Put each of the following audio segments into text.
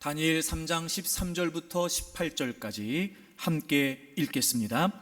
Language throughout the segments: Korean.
다니엘 3장 13절부터 18절까지 함께 읽겠습니다.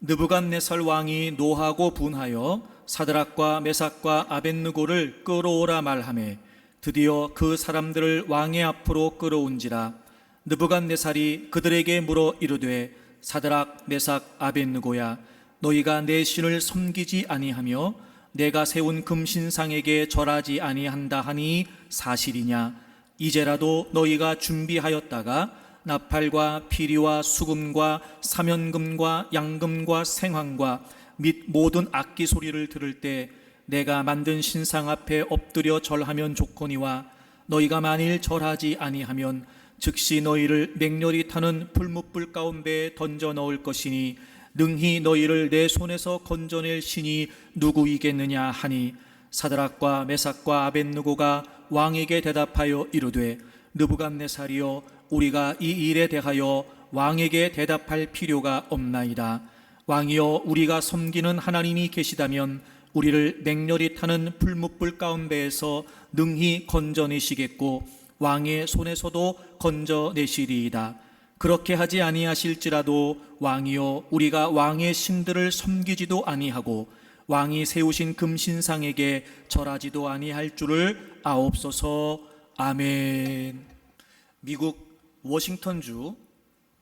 느부갓네살 왕이 노하고 분하여 사드락과 메삭과 아벳느고를 끌어오라 말하매 드디어 그 사람들을 왕의 앞으로 끌어온지라. 느부갓네살이 그들에게 물어 이르되 사드락 메삭 아벳느고야, 너희가 내 신을 섬기지 아니하며 내가 세운 금신상에게 절하지 아니한다 하니 사실이냐? 이제라도 너희가 준비하였다가 나팔과 피리와 수금과 사면금과 양금과 생황과 및 모든 악기 소리를 들을 때 내가 만든 신상 앞에 엎드려 절하면 좋거니와, 너희가 만일 절하지 아니하면 즉시 너희를 맹렬히 타는 불뭇불 가운데에 던져 넣을 것이니 능히 너희를 내 손에서 건져낼 신이 누구이겠느냐 하니, 사드락과 메삭과 아벳느고가 왕에게 대답하여 이르되 느부갓네살이여, 우리가 이 일에 대하여 왕에게 대답할 필요가 없나이다. 왕이여, 우리가 섬기는 하나님이 계시다면 우리를 맹렬히 타는 불뭇불 가운데에서 능히 건져내시겠고 왕의 손에서도 건져내시리이다. 그렇게 하지 아니하실지라도 왕이여, 우리가 왕의 신들을 섬기지도 아니하고 왕이 세우신 금신상에게 절하지도 아니할 줄을 아옵소서. 아멘. 미국 워싱턴주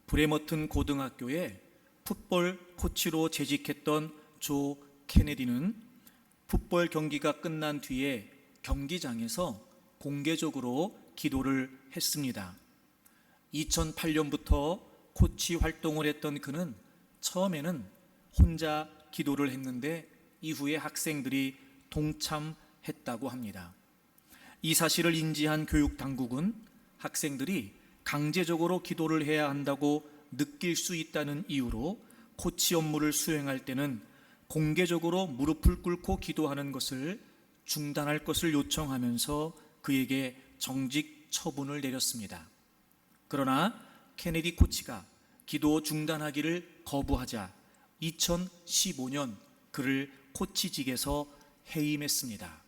브레머튼 고등학교에 풋볼 코치로 재직했던 조 케네디는 풋볼 경기가 끝난 뒤에 경기장에서 공개적으로 기도를 했습니다. 2008년부터 코치 활동을 했던 그는 처음에는 혼자 기도를 했는데 이후에 학생들이 동참했다고 합니다. 이 사실을 인지한 교육 당국은 학생들이 강제적으로 기도를 해야 한다고 느낄 수 있다는 이유로 코치 업무를 수행할 때는 공개적으로 무릎을 꿇고 기도하는 것을 중단할 것을 요청하면서 그에게 정직 처분을 내렸습니다. 그러나 케네디 코치가 기도 중단하기를 거부하자 2015년 그를 코치직에서 해임했습니다.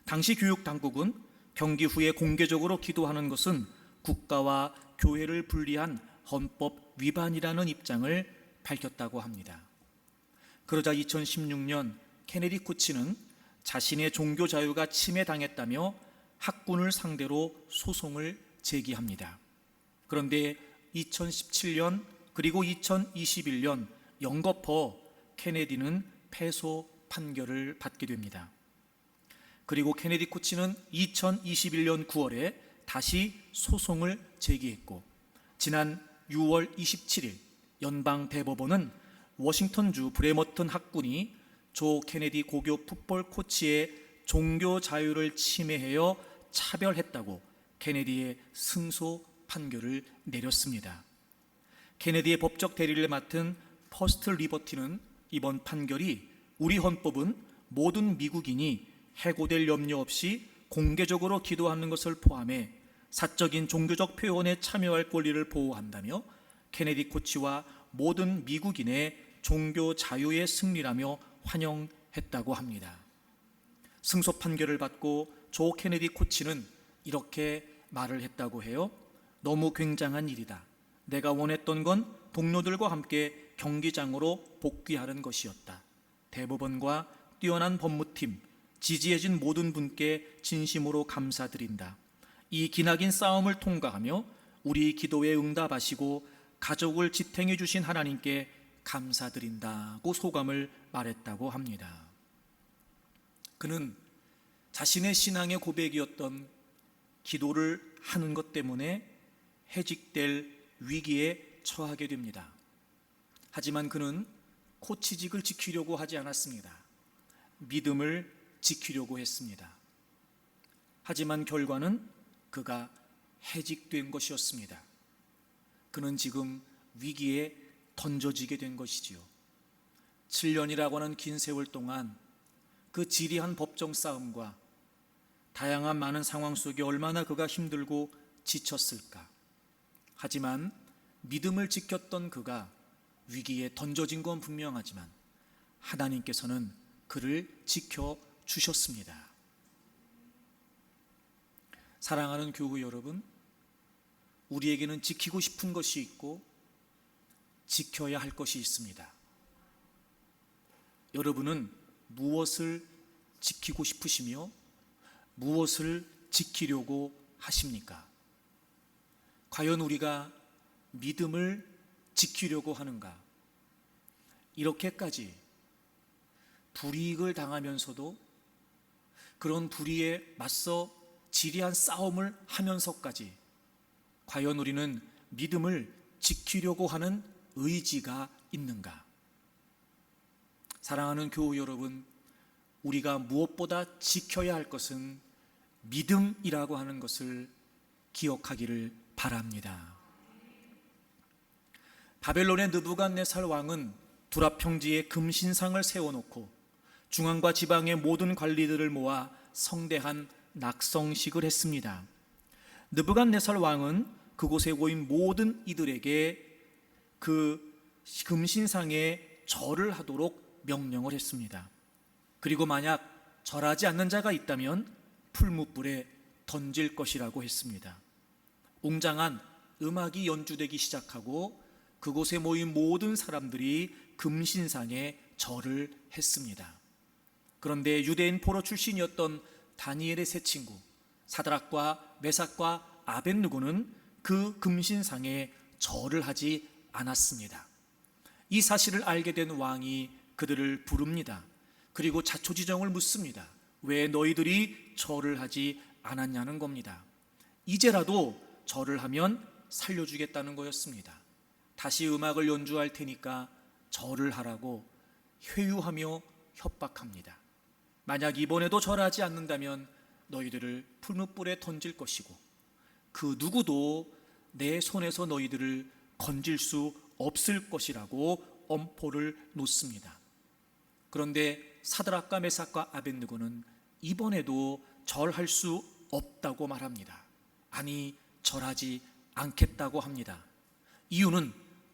당시 교육 당국은 경기 후에 공개적으로 기도하는 것은 국가와 교회를 분리한 헌법 위반이라는 입장을 밝혔다고 합니다. 그러자 2016년 케네디 코치는 자신의 종교 자유가 침해당했다며 학군을 상대로 소송을 제기합니다. 그런데 2017년 그리고 2021년 연거푸 케네디는 패소 판결을 받게 됩니다. 그리고 케네디 코치는 2021년 9월에 다시 소송을 제기했고, 지난 6월 27일 연방 대법원은 워싱턴주 브레머튼 학군이 조 케네디 고교 풋볼 코치의 종교 자유를 침해하여 차별했다고 케네디의 승소 판결을 내렸습니다. 케네디의 법적 대리를 맡은 퍼스트 리버티는 이번 판결이 우리 헌법은 모든 미국인이 해고될 염려 없이 공개적으로 기도하는 것을 포함해 사적인 종교적 표현에 참여할 권리를 보호한다며 케네디 코치와 모든 미국인의 종교 자유의 승리라며 환영했다고 합니다. 승소 판결을 받고 조 케네디 코치는 이렇게 말을 했다고 해요. 너무 굉장한 일이다. 내가 원했던 건 동료들과 함께 경기장으로 복귀하는 것이었다. 대법원과 뛰어난 법무팀, 지지해준 모든 분께 진심으로 감사드린다. 이 기나긴 싸움을 통과하며 우리 기도에 응답하시고 가족을 지탱해 주신 하나님께 감사드린다고 소감을 말했다고 합니다. 그는 자신의 신앙의 고백이었던 기도를 하는 것 때문에 해직될 위기에 처하게 됩니다. 하지만 그는 코치직을 지키려고 하지 않았습니다. 믿음을 지키려고 했습니다. 하지만 결과는 그가 해직된 것이었습니다. 그는 지금 위기에 던져지게 된 것이지요. 7년이라고 하는 긴 세월 동안 그 지리한 법정 싸움과 다양한 많은 상황 속에 얼마나 그가 힘들고 지쳤을까. 하지만 믿음을 지켰던 그가 위기에 던져진 건 분명하지만 하나님께서는 그를 지켜주셨습니다. 사랑하는 교우 여러분, 우리에게는 지키고 싶은 것이 있고 지켜야 할 것이 있습니다. 여러분은 무엇을 지키고 싶으시며 무엇을 지키려고 하십니까? 과연 우리가 믿음을 지키려고 하는가? 이렇게까지 불이익을 당하면서도 그런 불의에 맞서 지리한 싸움을 하면서까지 과연 우리는 믿음을 지키려고 하는 의지가 있는가? 사랑하는 교우 여러분, 우리가 무엇보다 지켜야 할 것은 믿음이라고 하는 것을 기억하기를 바랍니다. 바벨론의 느부갓네살 왕은 두랍 평지에 금신상을 세워놓고 중앙과 지방의 모든 관리들을 모아 성대한 낙성식을 했습니다. 느부갓네살 왕은 그곳에 모인 모든 이들에게 그 금신상에 절을 하도록 명령을 했습니다. 그리고 만약 절하지 않는 자가 있다면 풀무불에 던질 것이라고 했습니다. 웅장한 음악이 연주되기 시작하고 그곳에 모인 모든 사람들이 금신상에 절을 했습니다. 그런데 유대인 포로 출신이었던 다니엘의 세 친구 사드락과 메삭과 아벳느고는 그 금신상에 절을 하지 않았습니다. 이 사실을 알게 된 왕이 그들을 부릅니다. 그리고 자초지정을 묻습니다. 왜 너희들이 절을 하지 않았냐는 겁니다. 이제라도 절을 하면 살려주겠다는 거였습니다. 다시 음악을 연주할 테니까 절을 하라고 회유하며 협박합니다. 만약 이번에도 절하지 않는다면 너희들을 풀무불에 던질 것이고 그 누구도 내 손에서 너희들을 건질 수 없을 것이라고 엄포를 놓습니다. 그런데 사드락과 메삭과 아벳느고는 이번에도 절할 수 없다고 말합니다. 아니, 절하지 않겠다고 합니다. 이유는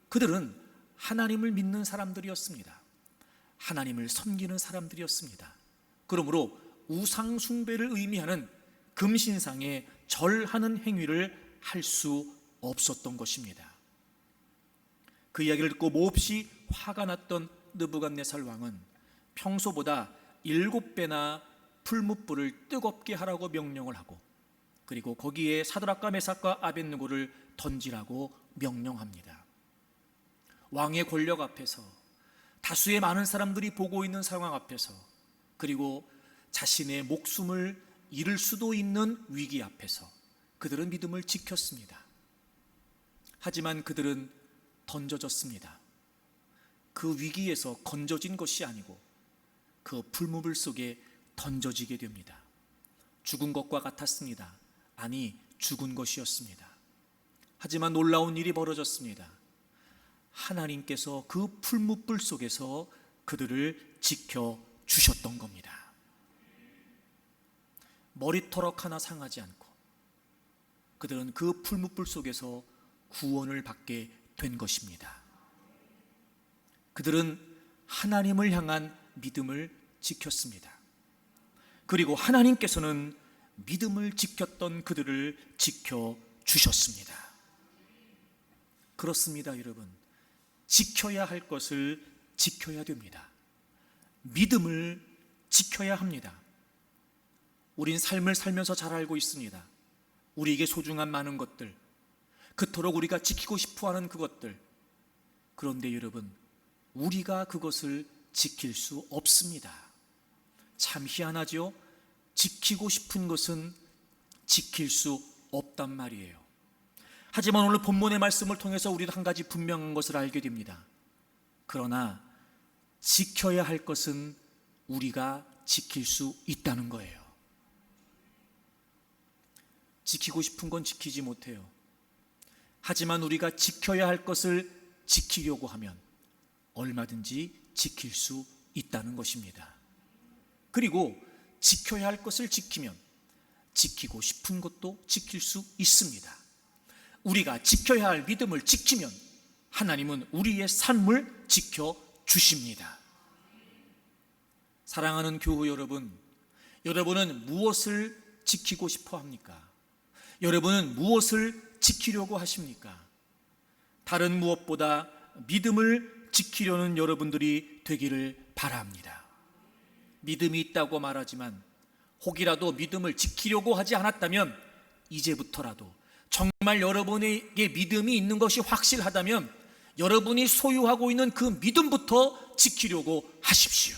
그들은 하나님을 믿는 사람들이었습니다. 하나님을 섬기는 사람들이었습니다. 그러므로 우상 숭배를 의미하는 금신상에 절하는 행위를 할 수 없었던 것입니다. 그 이야기를 듣고 몹시 화가 났던 느부갓네살 왕은 평소보다 7배나 풀무불을 뜨겁게 하라고 명령을 하고 그리고 거기에 사드락과 메삭과 아벳느고를 던지라고 명령합니다. 왕의 권력 앞에서, 다수의 많은 사람들이 보고 있는 상황 앞에서, 그리고 자신의 목숨을 잃을 수도 있는 위기 앞에서 그들은 믿음을 지켰습니다. 하지만 그들은 던져졌습니다. 그 위기에서 건져진 것이 아니고 그 풀무불 속에 던져지게 됩니다. 죽은 것과 같았습니다. 아니, 죽은 것이었습니다. 하지만 놀라운 일이 벌어졌습니다. 하나님께서 그 풀무불 속에서 그들을 지켜주셨던 겁니다. 머리털럭 하나 상하지 않고 그들은 그 풀무불 속에서 구원을 받게 된 것입니다. 그들은 하나님을 향한 믿음을 지켰습니다. 그리고 하나님께서는 믿음을 지켰던 그들을 지켜주셨습니다. 그렇습니다, 여러분. 지켜야 할 것을 지켜야 됩니다. 믿음을 지켜야 합니다. 우린 삶을 살면서 잘 알고 있습니다. 우리에게 소중한 많은 것들, 그토록 우리가 지키고 싶어하는 그것들. 그런데 여러분, 우리가 그것을 지킬 수 없습니다. 참 희한하죠? 지키고 싶은 것은 지킬 수 없단 말이에요. 하지만 오늘 본문의 말씀을 통해서 우리도 한 가지 분명한 것을 알게 됩니다. 그러나 지켜야 할 것은 우리가 지킬 수 있다는 거예요. 지키고 싶은 건 지키지 못해요. 하지만 우리가 지켜야 할 것을 지키려고 하면 얼마든지 지킬 수 있다는 것입니다. 그리고 지켜야 할 것을 지키면 지키고 싶은 것도 지킬 수 있습니다. 우리가 지켜야 할 믿음을 지키면 하나님은 우리의 삶을 지켜주십니다. 사랑하는 교우 여러분, 여러분은 무엇을 지키고 싶어 합니까? 여러분은 무엇을 지키려고 하십니까? 다른 무엇보다 믿음을 지키려는 여러분들이 되기를 바랍니다. 믿음이 있다고 말하지만 혹이라도 믿음을 지키려고 하지 않았다면 이제부터라도 정말 여러분에게 믿음이 있는 것이 확실하다면 여러분이 소유하고 있는 그 믿음부터 지키려고 하십시오.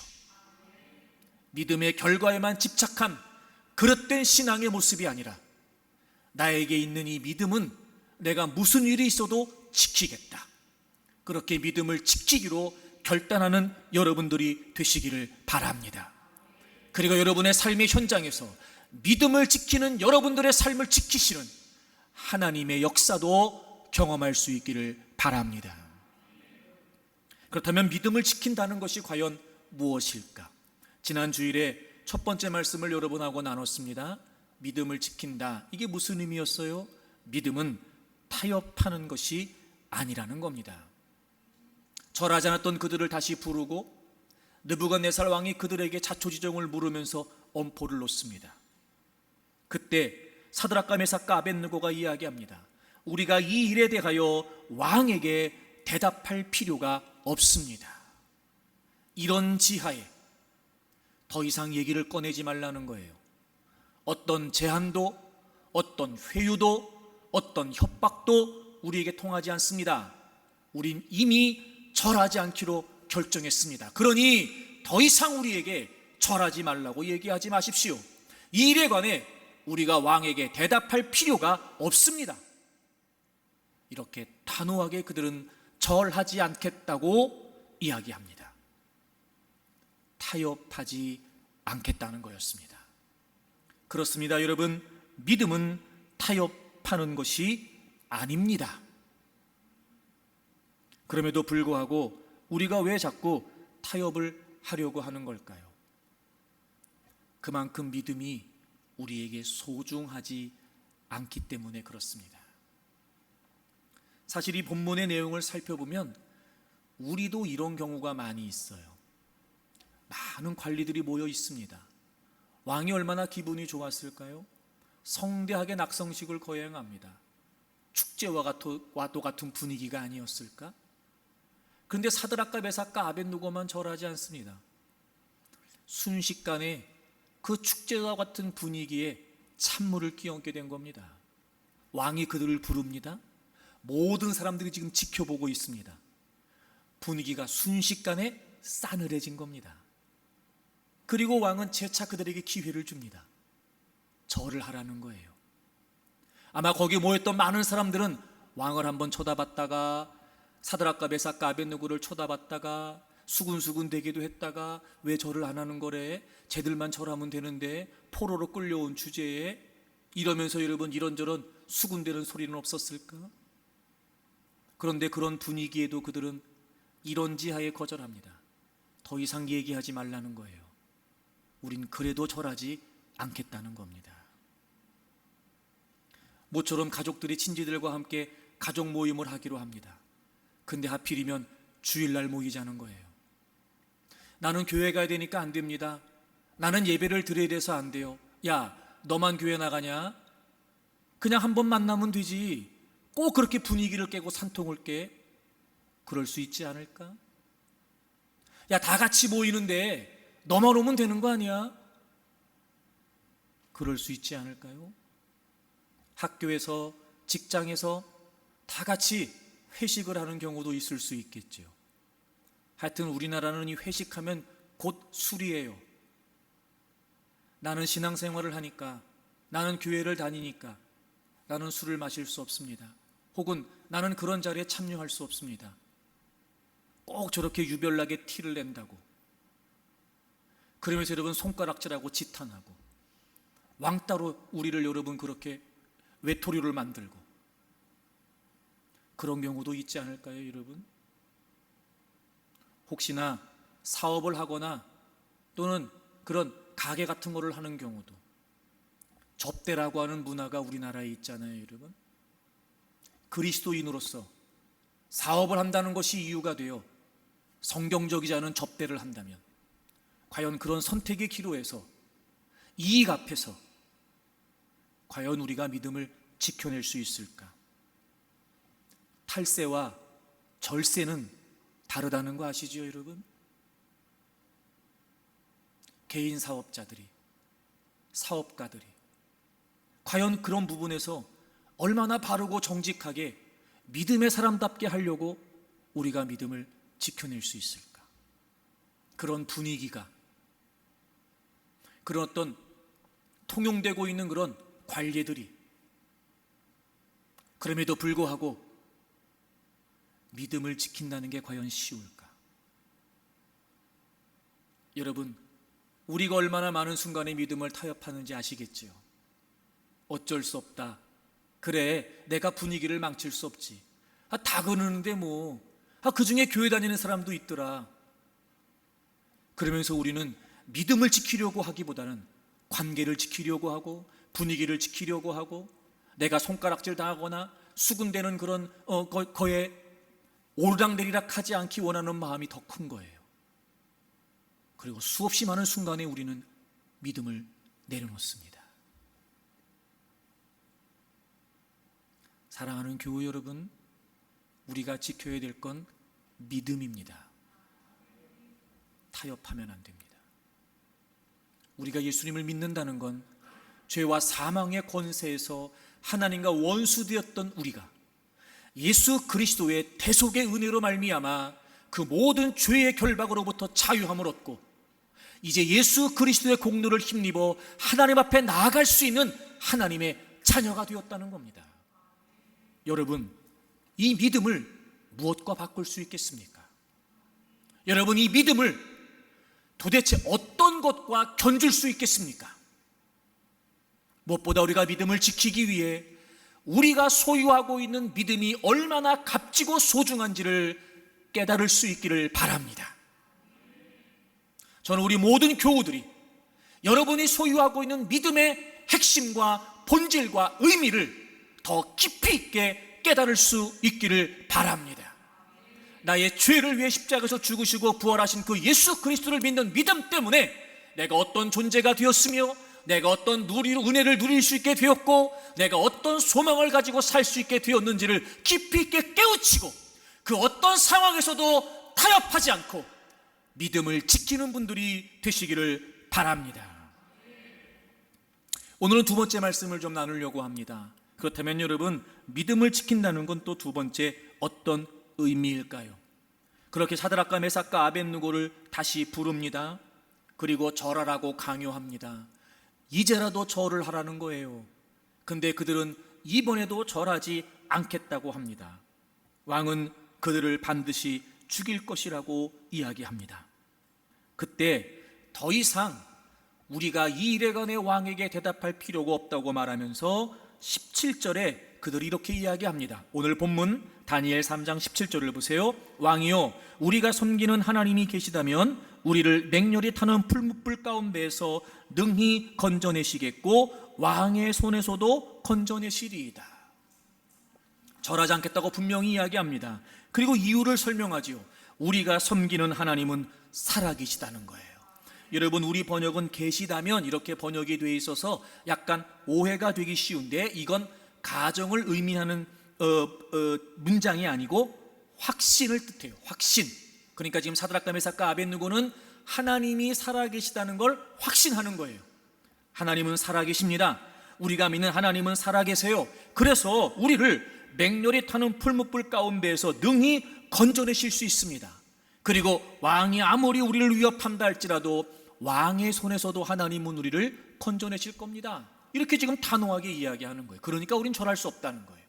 믿음의 결과에만 집착한 그릇된 신앙의 모습이 아니라 나에게 있는 이 믿음은 내가 무슨 일이 있어도 지키겠다, 그렇게 믿음을 지키기로 결단하는 여러분들이 되시기를 바랍니다. 그리고 여러분의 삶의 현장에서 믿음을 지키는 여러분들의 삶을 지키시는 하나님의 역사도 경험할 수 있기를 바랍니다. 그렇다면 믿음을 지킨다는 것이 과연 무엇일까? 지난 주일에 첫 번째 말씀을 여러분하고 나눴습니다. 믿음을 지킨다, 이게 무슨 의미였어요? 믿음은 타협하는 것이 아니라는 겁니다. 절하지 않았던 그들을 다시 부르고 느부갓네살 왕이 그들에게 자초지종을 물으면서 엄포를 놓습니다. 그때 사드락과 메삭과 아벳느고가 이야기합니다. 우리가 이 일에 대하여 왕에게 대답할 필요가 없습니다. 이런 지하에 더 이상 얘기를 꺼내지 말라는 거예요. 어떤 제한도, 어떤 회유도, 어떤 협박도 우리에게 통하지 않습니다. 우린 이미 절하지 않기로 결정했습니다. 그러니 더 이상 우리에게 절하지 말라고 얘기하지 마십시오. 이 일에 관해 우리가 왕에게 대답할 필요가 없습니다. 이렇게 단호하게 그들은 절하지 않겠다고 이야기합니다. 타협하지 않겠다는 거였습니다. 그렇습니다, 여러분. 믿음은 타협하는 것이 아닙니다. 그럼에도 불구하고 우리가 왜 자꾸 타협을 하려고 하는 걸까요? 그만큼 믿음이 우리에게 소중하지 않기 때문에 그렇습니다. 사실 이 본문의 내용을 살펴보면 우리도 이런 경우가 많이 있어요. 많은 관리들이 모여 있습니다. 왕이 얼마나 기분이 좋았을까요? 성대하게 낙성식을 거행합니다. 축제와도 같은 분위기가 아니었을까? 그런데 사드락과 메삭과 아벳느고만 절하지 않습니다. 순식간에 그 축제와 같은 분위기에 찬물을 끼얹게 된 겁니다. 왕이 그들을 부릅니다. 모든 사람들이 지금 지켜보고 있습니다. 분위기가 순식간에 싸늘해진 겁니다. 그리고 왕은 재차 그들에게 기회를 줍니다. 절을 하라는 거예요. 아마 거기 모였던 많은 사람들은 왕을 한번 쳐다봤다가 사드락과 메삭과 아벳느고를 쳐다봤다가 수군수군 대기도 했다가 왜 절을 안 하는 거래? 쟤들만 절하면 되는데 포로로 끌려온 주제에 이러면서 여러분 이런저런 수군대는 소리는 없었을까? 그런데 그런 분위기에도 그들은 이런 지하에 거절합니다. 더 이상 얘기하지 말라는 거예요. 우린 그래도 절하지 않겠다는 겁니다. 모처럼 가족들이 친지들과 함께 가족 모임을 하기로 합니다. 근데 하필이면 주일날 모이자는 거예요. 나는 교회 가야 되니까 안 됩니다. 나는 예배를 드려야 돼서 안 돼요. 야, 너만 교회 나가냐? 그냥 한번 만나면 되지. 꼭 그렇게 분위기를 깨고 산통을 깨? 그럴 수 있지 않을까? 야, 다 같이 모이는데 너만 오면 되는 거 아니야? 그럴 수 있지 않을까요? 학교에서, 직장에서 다 같이 회식을 하는 경우도 있을 수 있겠죠. 하여튼 우리나라는 이 회식하면 곧 술이에요. 나는 신앙생활을 하니까, 나는 교회를 다니니까 나는 술을 마실 수 없습니다. 혹은 나는 그런 자리에 참여할 수 없습니다. 꼭 저렇게 유별나게 티를 낸다고, 그러면서 여러분 손가락질하고 지탄하고 왕따로 우리를 여러분 그렇게 외톨이를 만들고, 그런 경우도 있지 않을까요, 여러분? 혹시나 사업을 하거나 또는 그런 가게 같은 거를 하는 경우도 접대라고 하는 문화가 우리나라에 있잖아요, 여러분. 그리스도인으로서 사업을 한다는 것이 이유가 되어 성경적이지 않은 접대를 한다면 과연 그런 선택의 기로에서, 이익 앞에서 과연 우리가 믿음을 지켜낼 수 있을까? 탈세와 절세는 다르다는 거 아시죠, 여러분? 개인 사업자들이, 사업가들이 과연 그런 부분에서 얼마나 바르고 정직하게 믿음의 사람답게 하려고 우리가 믿음을 지켜낼 수 있을까? 그런 분위기가, 그런 어떤 통용되고 있는 그런 관례들이, 그럼에도 불구하고 믿음을 지킨다는 게 과연 쉬울까? 여러분, 우리가 얼마나 많은 순간에 믿음을 타협하는지 아시겠지요? 어쩔 수 없다. 그래, 내가 분위기를 망칠 수 없지. 다 그러는데 뭐, 그 중에 교회 다니는 사람도 있더라. 그러면서 우리는 믿음을 지키려고 하기보다는 관계를 지키려고 하고 분위기를 지키려고 하고 내가 손가락질 당하거나 수군대는 그런 거에 오르락내리락 하지 않기 원하는 마음이 더 큰 거예요. 그리고 수없이 많은 순간에 우리는 믿음을 내려놓습니다. 사랑하는 교우 여러분, 우리가 지켜야 될 건 믿음입니다. 타협하면 안 됩니다. 우리가 예수님을 믿는다는 건 죄와 사망의 권세에서 하나님과 원수되었던 우리가 예수 그리스도의 대속의 은혜로 말미암아 그 모든 죄의 결박으로부터 자유함을 얻고 이제 예수 그리스도의 공로를 힘입어 하나님 앞에 나아갈 수 있는 하나님의 자녀가 되었다는 겁니다. 여러분, 이 믿음을 무엇과 바꿀 수 있겠습니까? 여러분, 이 믿음을 도대체 어떤 것과 견줄 수 있겠습니까? 무엇보다 우리가 믿음을 지키기 위해 우리가 소유하고 있는 믿음이 얼마나 값지고 소중한지를 깨달을 수 있기를 바랍니다. 저는 우리 모든 교우들이 여러분이 소유하고 있는 믿음의 핵심과 본질과 의미를 더 깊이 있게 깨달을 수 있기를 바랍니다. 나의 죄를 위해 십자가에서 죽으시고 부활하신 그 예수 그리스도를 믿는 믿음 때문에 내가 어떤 존재가 되었으며 내가 어떤 은혜를 누릴 수 있게 되었고 내가 어떤 소망을 가지고 살 수 있게 되었는지를 깊이 있게 깨우치고 그 어떤 상황에서도 타협하지 않고 믿음을 지키는 분들이 되시기를 바랍니다. 오늘은 두 번째 말씀을 좀 나누려고 합니다. 그렇다면 여러분, 믿음을 지킨다는 건 또 두 번째 어떤 의미일까요? 그렇게 사드락과 메삭과 아벳느고를 다시 부릅니다. 그리고 절하라고 강요합니다. 이제라도 절을 하라는 거예요. 근데 그들은 이번에도 절하지 않겠다고 합니다. 왕은 그들을 반드시 죽일 것이라고 이야기합니다. 그때 더 이상 우리가 이 일에 관해 왕에게 대답할 필요가 없다고 말하면서 17절에 그들이 이렇게 이야기합니다. 오늘 본문 다니엘 3장 17절을 보세요. 왕이요, 우리가 섬기는 하나님이 계시다면 우리를 맹렬히 타는 풀무불 가운데에서 능히 건져내시겠고 왕의 손에서도 건져내시리이다. 절하지 않겠다고 분명히 이야기합니다. 그리고 이유를 설명하지요. 우리가 섬기는 하나님은 살아계시다는 거예요. 여러분, 우리 번역은 계시다면 이렇게 번역이 되어 있어서 약간 오해가 되기 쉬운데 이건 가정을 의미하는 문장이 아니고 확신을 뜻해요. 확신. 그러니까 지금 사드락과 메삭과 아벳느고는 하나님이 살아계시다는 걸 확신하는 거예요. 하나님은 살아계십니다. 우리가 믿는 하나님은 살아계세요. 그래서 우리를 맹렬히 타는 풀무불 가운데에서 능히 건져내실 수 있습니다. 그리고 왕이 아무리 우리를 위협한다 할지라도 왕의 손에서도 하나님은 우리를 건져내실 겁니다. 이렇게 지금 단호하게 이야기하는 거예요. 그러니까 우린 절할 수 없다는 거예요.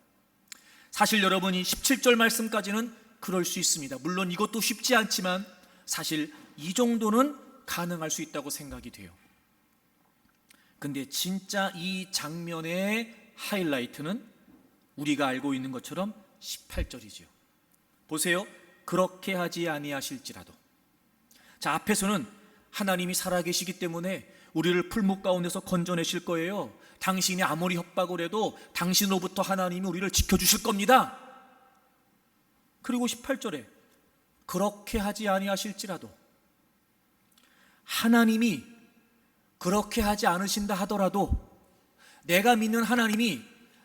사실 여러분이 17절 말씀까지는 그럴 수 있습니다. 물론 이것도 쉽지 않지만 사실 이 정도는 가능할 수 있다고 생각이 돼요. 근데 진짜 이 장면의 하이라이트는 우리가 알고 있는 것처럼 18절이죠. 보세요. 그렇게 하지 아니하실지라도. 자, 앞에서는 하나님이 살아계시기 때문에 우리를 풀무 가운데서 건져내실 거예요. 당신이 아무리 협박을 해도 당신으로부터 하나님이 우리를 지켜주실 겁니다. 그리고 18절에 그렇게 하지 아니하실지라도, 하나님이 그렇게 하지 않으신다 하더라도 내가 믿는 하나님이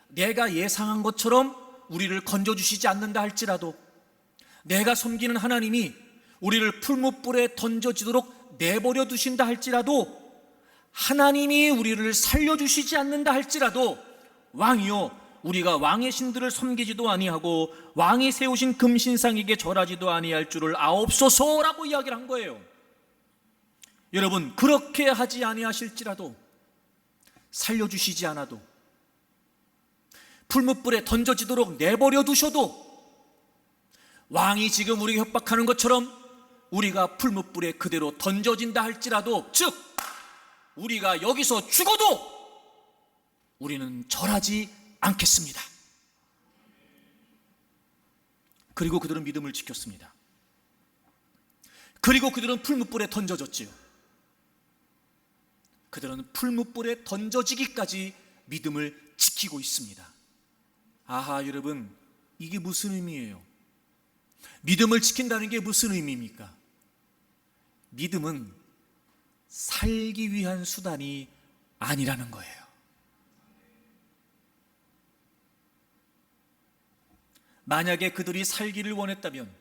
내가 예상한 것처럼 우리를 건져주시지 않는다 할지라도, 내가 섬기는 하나님이 우리를 풀무불에 던져지도록 내버려 두신다 할지라도, 하나님이 우리를 살려주시지 않는다 할지라도, 왕이요 우리가 왕의 신들을 섬기지도 아니하고 왕이 세우신 금신상에게 절하지도 아니할 줄을 아옵소서라고 이야기를 한 거예요. 여러분, 그렇게 하지 아니하실지라도, 살려주시지 않아도, 풀무불에 던져지도록 내버려 두셔도, 왕이 지금 우리가 협박하는 것처럼 우리가 풀무불에 그대로 던져진다 할지라도, 즉 우리가 여기서 죽어도 우리는 절하지 않겠습니다. 그리고 그들은 믿음을 지켰습니다. 그리고 그들은 풀무불에 던져졌지요. 그들은 풀무불에 던져지기까지 믿음을 지키고 있습니다. 아하, 여러분, 이게 무슨 의미예요? 믿음을 지킨다는 게 무슨 의미입니까? 믿음은 살기 위한 수단이 아니라는 거예요. 만약에 그들이 살기를 원했다면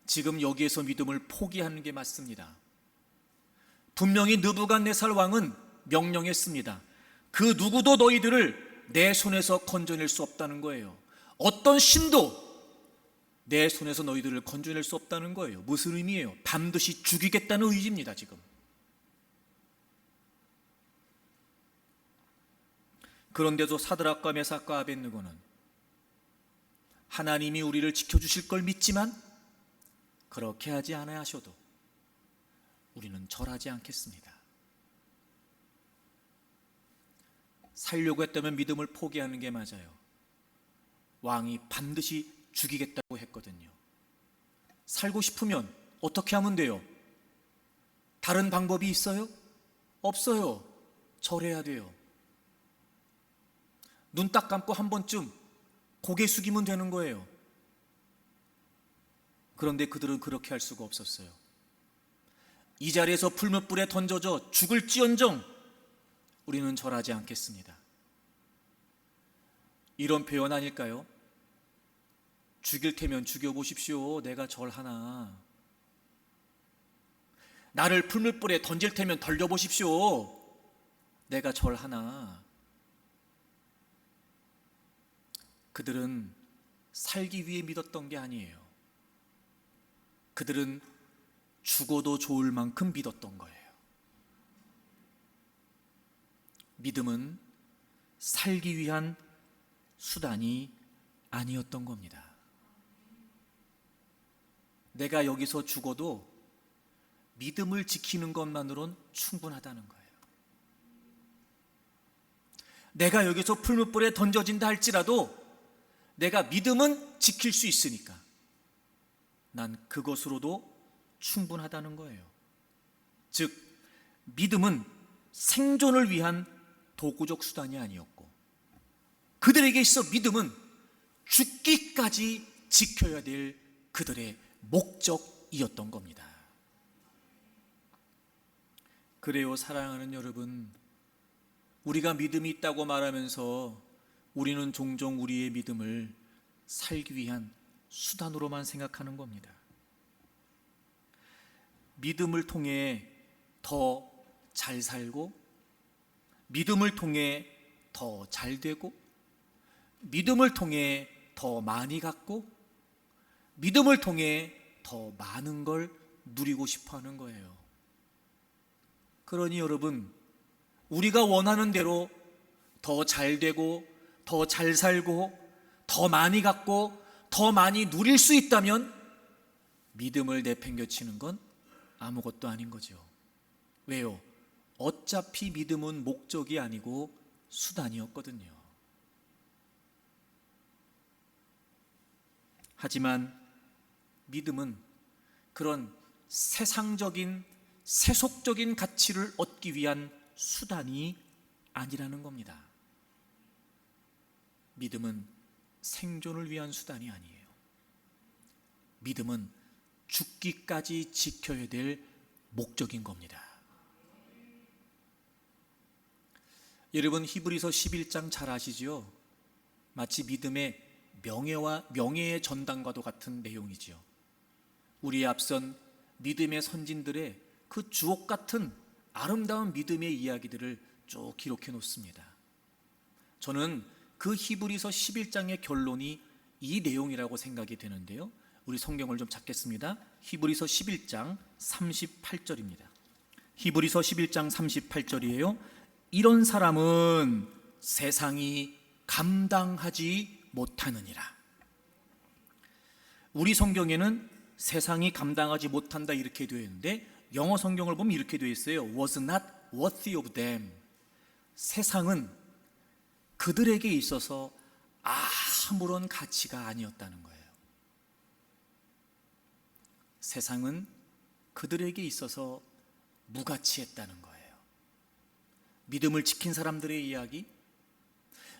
지금 여기에서 믿음을 포기하는 게 맞습니다. 분명히 느부갓네살 왕은 명령했습니다. 그 누구도 너희들을 내 손에서 건져낼 수 없다는 거예요. 어떤 신도 내 손에서 너희들을 건져낼 수 없다는 거예요. 무슨 의미예요? 반드시 죽이겠다는 의지입니다. 지금 그런데도 사드락과 메삭과 아벳느고는 하나님이 우리를 지켜주실 걸 믿지만 그렇게 하지 않아야 하셔도 우리는 절하지 않겠습니다. 살려고 했다면 믿음을 포기하는 게 맞아요. 왕이 반드시 죽이겠다고 했거든요. 살고 싶으면 어떻게 하면 돼요? 다른 방법이 있어요? 없어요. 절해야 돼요. 눈 딱 감고 한 번쯤 고개 숙이면 되는 거예요. 그런데 그들은 그렇게 할 수가 없었어요. 이 자리에서 풀무불에 던져져 죽을지언정 우리는 절하지 않겠습니다. 이런 표현 아닐까요? 죽일 테면 죽여보십시오. 내가 절하나. 나를 풀무불에 던질 테면 던져보십시오. 내가 절하나. 그들은 살기 위해 믿었던 게 아니에요. 그들은 죽어도 좋을 만큼 믿었던 거예요. 믿음은 살기 위한 수단이 아니었던 겁니다. 내가 여기서 죽어도 믿음을 지키는 것만으로는 충분하다는 거예요. 내가 여기서 풀무불에 던져진다 할지라도 내가 믿음은 지킬 수 있으니까 난 그것으로도 충분하다는 거예요. 즉, 믿음은 생존을 위한 도구적 수단이 아니었고, 그들에게 있어 믿음은 죽기까지 지켜야 될 그들의 목적이었던 겁니다. 그래요, 사랑하는 여러분, 우리가 믿음이 있다고 말하면서 우리는 종종 우리의 믿음을 살기 위한 수단으로만 생각하는 겁니다. 믿음을 통해 더 잘 살고, 믿음을 통해 더 잘 되고, 믿음을 통해 더 많이 갖고, 믿음을 통해 더 많은 걸 누리고 싶어 하는 거예요. 그러니 여러분, 우리가 원하는 대로 더 잘 되고, 더 잘 살고, 더 많이 갖고, 더 많이 누릴 수 있다면 믿음을 내팽겨치는 건 아무것도 아닌 거죠. 왜요? 어차피 믿음은 목적이 아니고 수단이었거든요. 하지만 믿음은 그런 세상적인, 세속적인 가치를 얻기 위한 수단이 아니라는 겁니다. 믿음은 생존을 위한 수단이 아니에요. 믿음은 죽기까지 지켜야 될 목적인 겁니다. 여러분 히브리서 11장 잘 아시죠? 마치 믿음의 명예의 전당과도 같은 내용이지요. 우리의 앞선 믿음의 선진들의 그 주옥 같은 아름다운 믿음의 이야기들을 쭉 기록해 놓습니다. 저는 그 히브리서 11장의 결론이 이 내용이라고 생각이 되는데요. 우리 성경을 좀 찾겠습니다. 히브리서 11장 38절입니다. 히브리서 11장 38절이에요. 이런 사람은 세상이 감당하지 못하느니라. 우리 성경에는 세상이 감당하지 못한다 이렇게 되어 있는데 영어 성경을 보면 이렇게 되어 있어요. was not worthy of them. 세상은 그들에게 있어서 아무런 가치가 아니었다는 거예요. 세상은 그들에게 있어서 무가치했다는 거예요. 믿음을 지킨 사람들의 이야기,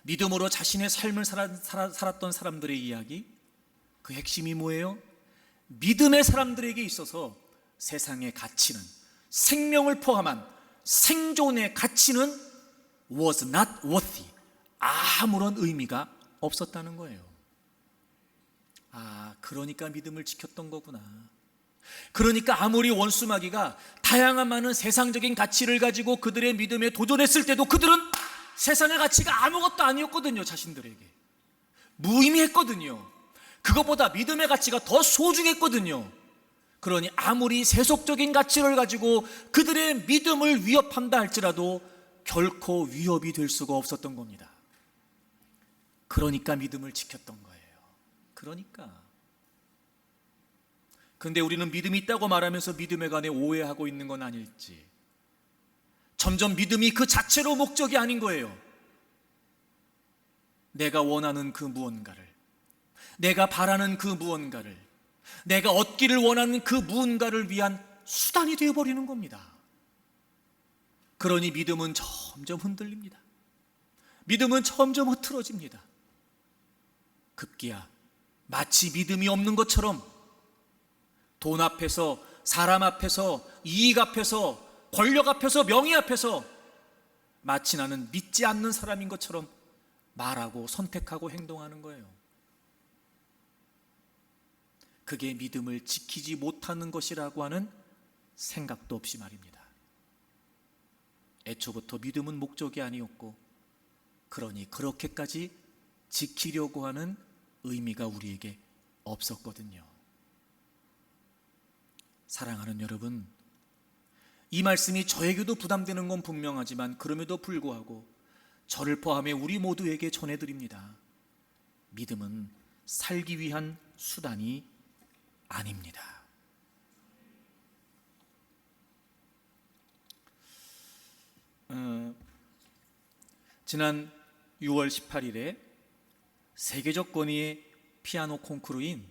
믿음으로 자신의 삶을 살았던 사람들의 이야기, 그 핵심이 뭐예요? 믿음의 사람들에게 있어서 세상의 가치는, 생명을 포함한 생존의 가치는 was not worthy, 아무런 의미가 없었다는 거예요. 그러니까 믿음을 지켰던 거구나. 그러니까 아무리 원수마귀가 다양한 많은 세상적인 가치를 가지고 그들의 믿음에 도전했을 때도 그들은 세상의 가치가 아무것도 아니었거든요. 자신들에게 무의미했거든요. 그것보다 믿음의 가치가 더 소중했거든요. 그러니 아무리 세속적인 가치를 가지고 그들의 믿음을 위협한다 할지라도 결코 위협이 될 수가 없었던 겁니다. 그러니까 믿음을 지켰던 거예요. 근데 우리는 믿음이 있다고 말하면서 믿음에 관해 오해하고 있는 건 아닐지, 점점 믿음이 그 자체로 목적이 아닌 거예요. 내가 원하는 그 무언가를, 내가 바라는 그 무언가를, 내가 얻기를 원하는 그 무언가를 위한 수단이 되어버리는 겁니다. 그러니 믿음은 점점 흔들립니다. 믿음은 점점 흐트러집니다. 급기야 마치 믿음이 없는 것처럼 돈 앞에서, 사람 앞에서, 이익 앞에서, 권력 앞에서, 명예 앞에서 마치 나는 믿지 않는 사람인 것처럼 말하고 선택하고 행동하는 거예요. 그게 믿음을 지키지 못하는 것이라고 하는 생각도 없이 말입니다. 애초부터 믿음은 목적이 아니었고, 그러니 그렇게까지 지키려고 하는 의미가 우리에게 없었거든요. 사랑하는 여러분, 이 말씀이 저에게도 부담되는 건 분명하지만 그럼에도 불구하고 저를 포함해 우리 모두에게 전해드립니다. 믿음은 살기 위한 수단이 아닙니다. 지난 6월 18일에 세계적 권위의 피아노 콩쿠르인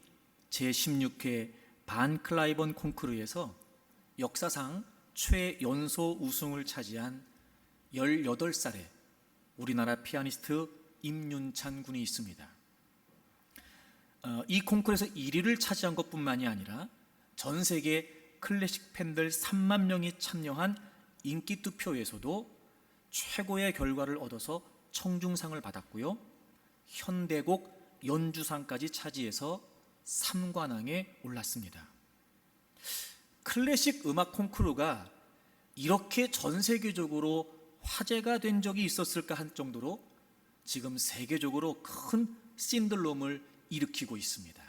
제16회 반 클라이번 콩쿠르에서 역사상 최연소 우승을 차지한 18살의 우리나라 피아니스트 임윤찬 군이 있습니다. 이 콩쿠르에서 1위를 차지한 것뿐만이 아니라 전 세계 클래식 팬들 3만 명이 참여한 인기 투표에서도 최고의 결과를 얻어서 청중상을 받았고요, 현대곡 연주상까지 차지해서 3관왕에 올랐습니다. 클래식 음악 콩쿠르가 이렇게 전 세계적으로 화제가 된 적이 있었을까 한 정도로 지금 세계적으로 큰 신들롬을 일으키고 있습니다.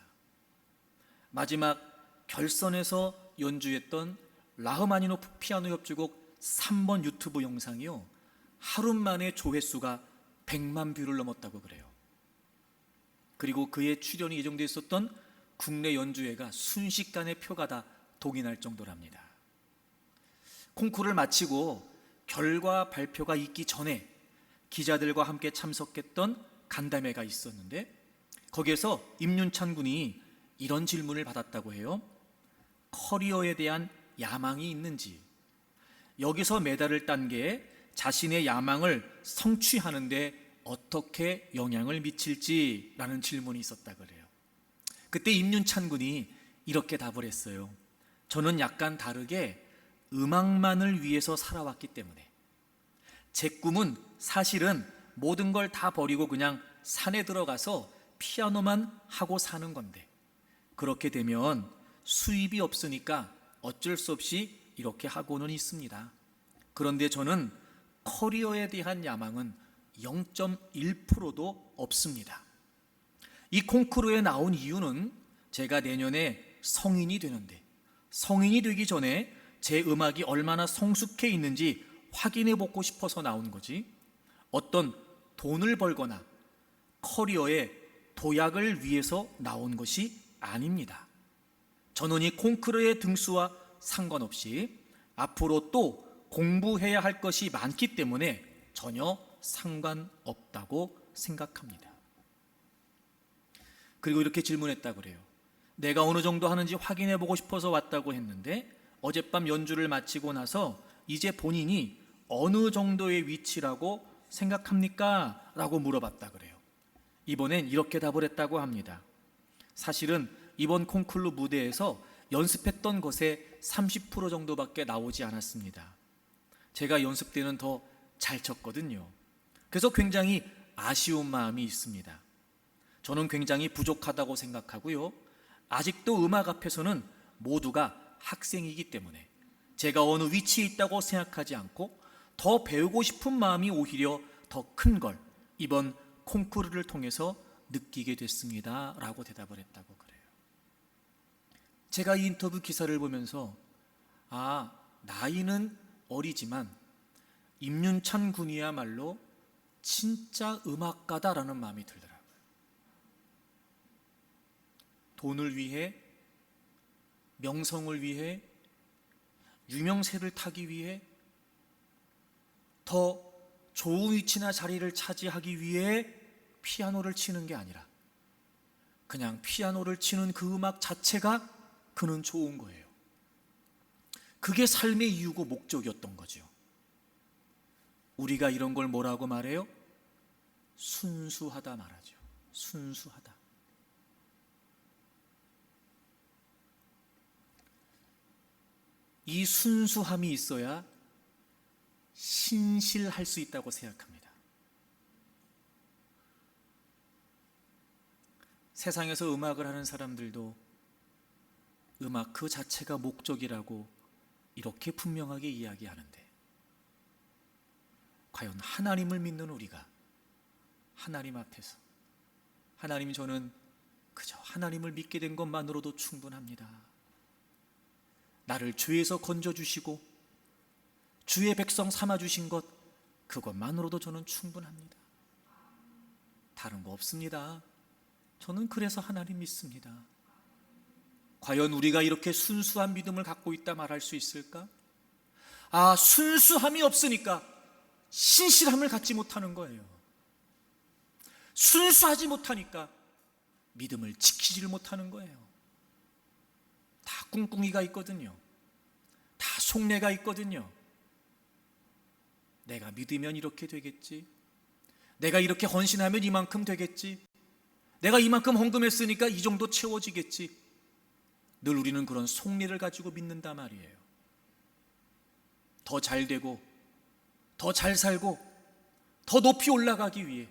마지막 결선에서 연주했던 라흐마니노프 피아노 협주곡 3번 유튜브 영상이요, 하루 만에 조회수가 100만 뷰를 넘었다고 그래요. 그리고 그의 출연이 예정되어 있었던 국내 연주회가 순식간에 표가 다 독이 날 정도랍니다. 콩쿠르를 마치고 결과 발표가 있기 전에 기자들과 함께 참석했던 간담회가 있었는데 거기에서 임윤찬 군이 이런 질문을 받았다고 해요. 커리어에 대한 야망이 있는지, 여기서 메달을 딴 게 자신의 야망을 성취하는 데 어떻게 영향을 미칠지라는 질문이 있었다 그래요. 그때 임윤찬 군이 이렇게 답을 했어요. 저는 약간 다르게 음악만을 위해서 살아왔기 때문에, 제 꿈은 사실은 모든 걸 다 버리고 그냥 산에 들어가서 피아노만 하고 사는 건데, 그렇게 되면 수입이 없으니까 어쩔 수 없이 이렇게 하고는 있습니다. 그런데 저는 커리어에 대한 야망은 0.1%도 없습니다. 이 콩쿠르에 나온 이유는 제가 내년에 성인이 되는데, 성인이 되기 전에 제 음악이 얼마나 성숙해 있는지 확인해 보고 싶어서 나온 거지, 어떤 돈을 벌거나 커리어의 도약을 위해서 나온 것이 아닙니다. 저는 이 콩쿠르의 등수와 상관없이 앞으로 또 공부해야 할 것이 많기 때문에 전혀 상관없다고 생각합니다. 그리고 이렇게 질문했다 그래요. 내가 어느 정도 하는지 확인해 보고 싶어서 왔다고 했는데, 어젯밤 연주를 마치고 나서 이제 본인이 어느 정도의 위치라고 생각합니까? 라고 물어봤다 그래요. 이번엔 이렇게 답을 했다고 합니다. 사실은 이번 콩쿠르 무대에서 연습했던 것의 30% 정도밖에 나오지 않았습니다. 제가 연습 때는 더 잘 쳤거든요. 그래서 굉장히 아쉬운 마음이 있습니다. 저는 굉장히 부족하다고 생각하고요. 아직도 음악 앞에서는 모두가 학생이기 때문에 제가 어느 위치에 있다고 생각하지 않고 더 배우고 싶은 마음이 오히려 더 큰 걸 이번 콩쿠르를 통해서 느끼게 됐습니다. 라고 대답을 했다고 그래요. 제가 이 인터뷰 기사를 보면서 나이는 어리지만 임윤찬 군이야말로 진짜 음악가다라는 마음이 들더라고요. 돈을 위해, 명성을 위해, 유명세를 타기 위해, 더 좋은 위치나 자리를 차지하기 위해 피아노를 치는 게 아니라 그냥 피아노를 치는 그 음악 자체가 그는 좋은 거예요. 그게 삶의 이유고 목적이었던 거죠. 우리가 이런 걸 뭐라고 말해요? 순수하다 말하죠. 순수하다. 이 순수함이 있어야 신실할 수 있다고 생각합니다. 세상에서 음악을 하는 사람들도 음악 그 자체가 목적이라고 이렇게 분명하게 이야기하는데, 과연 하나님을 믿는 우리가 하나님 앞에서, 하나님, 저는 그저 하나님을 믿게 된 것만으로도 충분합니다. 나를 죄에서 건져주시고 주의 백성 삼아주신 것, 그것만으로도 저는 충분합니다. 다른 거 없습니다. 저는 그래서 하나님 믿습니다. 과연 우리가 이렇게 순수한 믿음을 갖고 있다 말할 수 있을까? 순수함이 없으니까 신실함을 갖지 못하는 거예요. 순수하지 못하니까 믿음을 지키지를 못하는 거예요. 다 꿍꿍이가 있거든요. 다 속내가 있거든요. 내가 믿으면 이렇게 되겠지, 내가 이렇게 헌신하면 이만큼 되겠지, 내가 이만큼 헌금했으니까 이 정도 채워지겠지. 늘 우리는 그런 속내를 가지고 믿는단 말이에요. 더 잘 되고, 더 잘 살고, 더 높이 올라가기 위해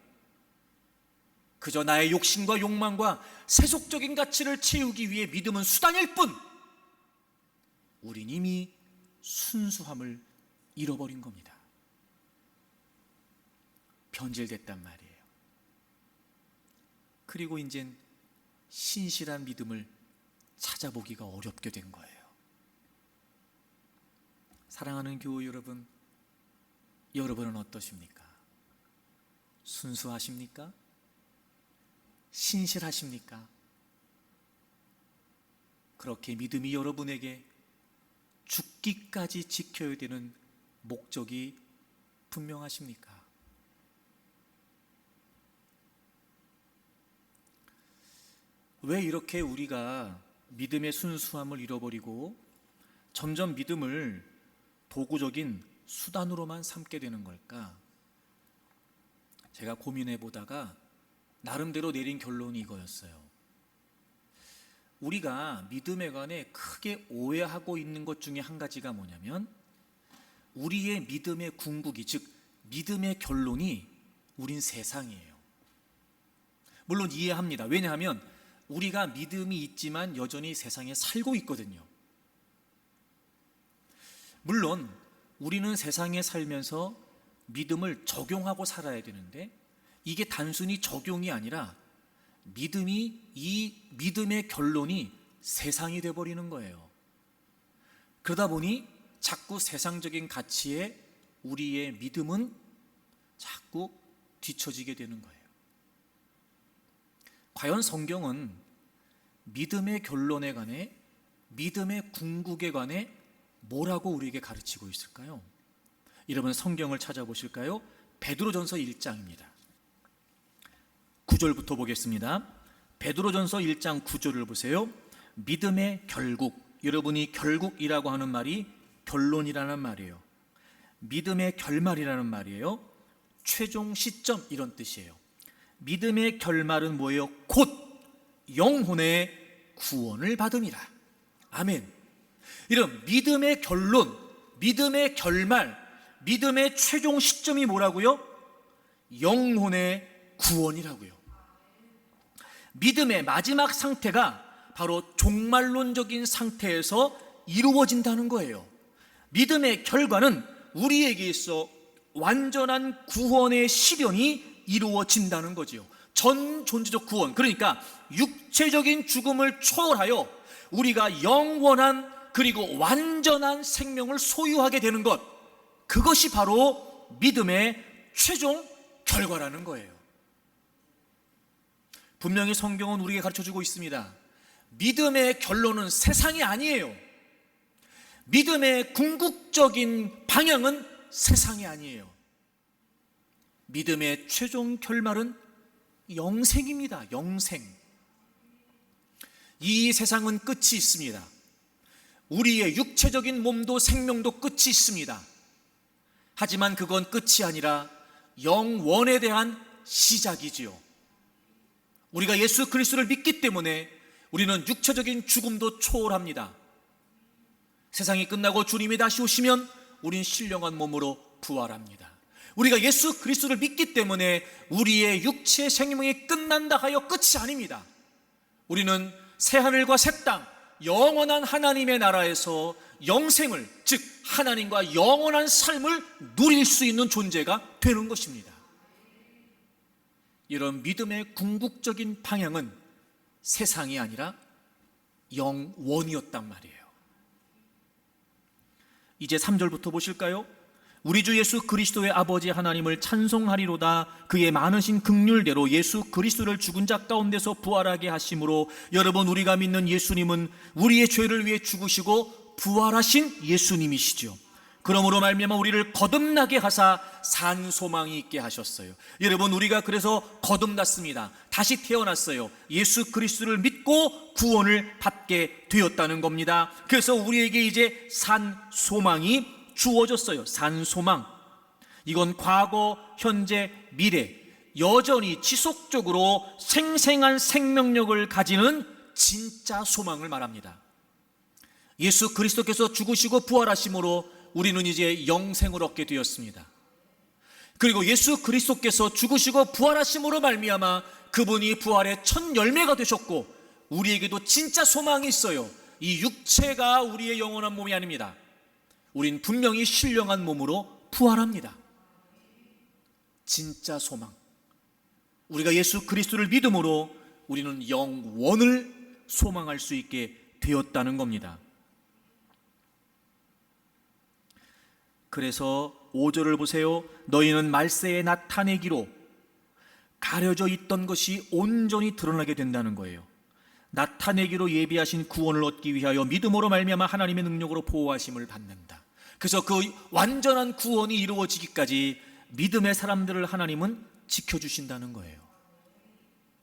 그저 나의 욕심과 욕망과 세속적인 가치를 채우기 위해 믿음은 수단일 뿐, 우린 이미 순수함을 잃어버린 겁니다. 변질됐단 말이에요. 그리고 이젠 신실한 믿음을 찾아보기가 어렵게 된 거예요. 사랑하는 교우 여러분, 여러분은 어떠십니까? 순수하십니까? 신실하십니까? 그렇게 믿음이 여러분에게 죽기까지 지켜야 되는 목적이 분명하십니까? 왜 이렇게 우리가 믿음의 순수함을 잃어버리고 점점 믿음을 도구적인 수단으로만 삼게 되는 걸까? 제가 고민해 보다가 나름대로 내린 결론이 이거였어요. 우리가 믿음에 관해 크게 오해하고 있는 것 중에 한 가지가 뭐냐면, 우리의 믿음의 궁극이, 즉 믿음의 결론이 우린 세상이에요. 물론 이해합니다. 왜냐하면 우리가 믿음이 있지만 여전히 세상에 살고 있거든요. 물론 우리는 세상에 살면서 믿음을 적용하고 살아야 되는데 이게 단순히 적용이 아니라 이 믿음의 결론이 세상이 되어버리는 거예요. 그러다 보니 자꾸 세상적인 가치에 우리의 믿음은 자꾸 뒤처지게 되는 거예요. 과연 성경은 믿음의 결론에 관해, 믿음의 궁극에 관해 뭐라고 우리에게 가르치고 있을까요? 여러분 성경을 찾아보실까요? 베드로전서 1장입니다. 9절부터 보겠습니다. 베드로전서 1장 9절을 보세요. 믿음의 결국, 여러분이 결국이라고 하는 말이 결론이라는 말이에요. 믿음의 결말이라는 말이에요. 최종 시점 이런 뜻이에요. 믿음의 결말은 뭐예요? 곧 영혼의 구원을 받음이라. 아멘. 이런 믿음의 결론, 믿음의 결말, 믿음의 최종 시점이 뭐라고요? 영혼의 구원이라고요. 믿음의 마지막 상태가 바로 종말론적인 상태에서 이루어진다는 거예요. 믿음의 결과는 우리에게 있어 완전한 구원의 실현이 이루어진다는 거지요. 전 존재적 구원, 그러니까 육체적인 죽음을 초월하여 우리가 영원한 그리고 완전한 생명을 소유하게 되는 것, 그것이 바로 믿음의 최종 결과라는 거예요. 분명히 성경은 우리에게 가르쳐주고 있습니다. 믿음의 결론은 세상이 아니에요. 믿음의 궁극적인 방향은 세상이 아니에요. 믿음의 최종 결말은 영생입니다. 영생. 이 세상은 끝이 있습니다. 우리의 육체적인 몸도 생명도 끝이 있습니다. 하지만 그건 끝이 아니라 영원에 대한 시작이지요. 우리가 예수 그리스도를 믿기 때문에 우리는 육체적인 죽음도 초월합니다. 세상이 끝나고 주님이 다시 오시면 우린 신령한 몸으로 부활합니다. 우리가 예수 그리스도를 믿기 때문에 우리의 육체 생명이 끝난다 하여 끝이 아닙니다. 우리는 새하늘과 새 땅, 영원한 하나님의 나라에서 영생을, 즉 하나님과 영원한 삶을 누릴 수 있는 존재가 되는 것입니다. 이런 믿음의 궁극적인 방향은 세상이 아니라 영원이었단 말이에요. 이제 3절부터 보실까요? 우리 주 예수 그리스도의 아버지 하나님을 찬송하리로다. 그의 많으신 긍휼대로 예수 그리스도를 죽은 자 가운데서 부활하게 하심으로. 여러분, 우리가 믿는 예수님은 우리의 죄를 위해 죽으시고 부활하신 예수님이시죠. 그러므로 말미암아 우리를 거듭나게 하사 산 소망이 있게 하셨어요. 여러분, 우리가 그래서 거듭났습니다. 다시 태어났어요. 예수 그리스도를 믿고 구원을 받게 되었다는 겁니다. 그래서 우리에게 이제 산 소망이 주어졌어요. 산 소망. 이건 과거, 현재, 미래 여전히 지속적으로 생생한 생명력을 가지는 진짜 소망을 말합니다. 예수 그리스도께서 죽으시고 부활하심으로 우리는 이제 영생을 얻게 되었습니다. 그리고 예수 그리스도께서 죽으시고 부활하심으로 말미암아 그분이 부활의 첫 열매가 되셨고 우리에게도 진짜 소망이 있어요. 이 육체가 우리의 영원한 몸이 아닙니다. 우린 분명히 신령한 몸으로 부활합니다. 진짜 소망. 우리가 예수 그리스도를 믿음으로 우리는 영원을 소망할 수 있게 되었다는 겁니다. 그래서 5절을 보세요. 너희는 말세에 나타내기로 가려져 있던 것이 온전히 드러나게 된다는 거예요. 나타내기로 예비하신 구원을 얻기 위하여 믿음으로 말미암아 하나님의 능력으로 보호하심을 받는다. 그래서 그 완전한 구원이 이루어지기까지 믿음의 사람들을 하나님은 지켜주신다는 거예요.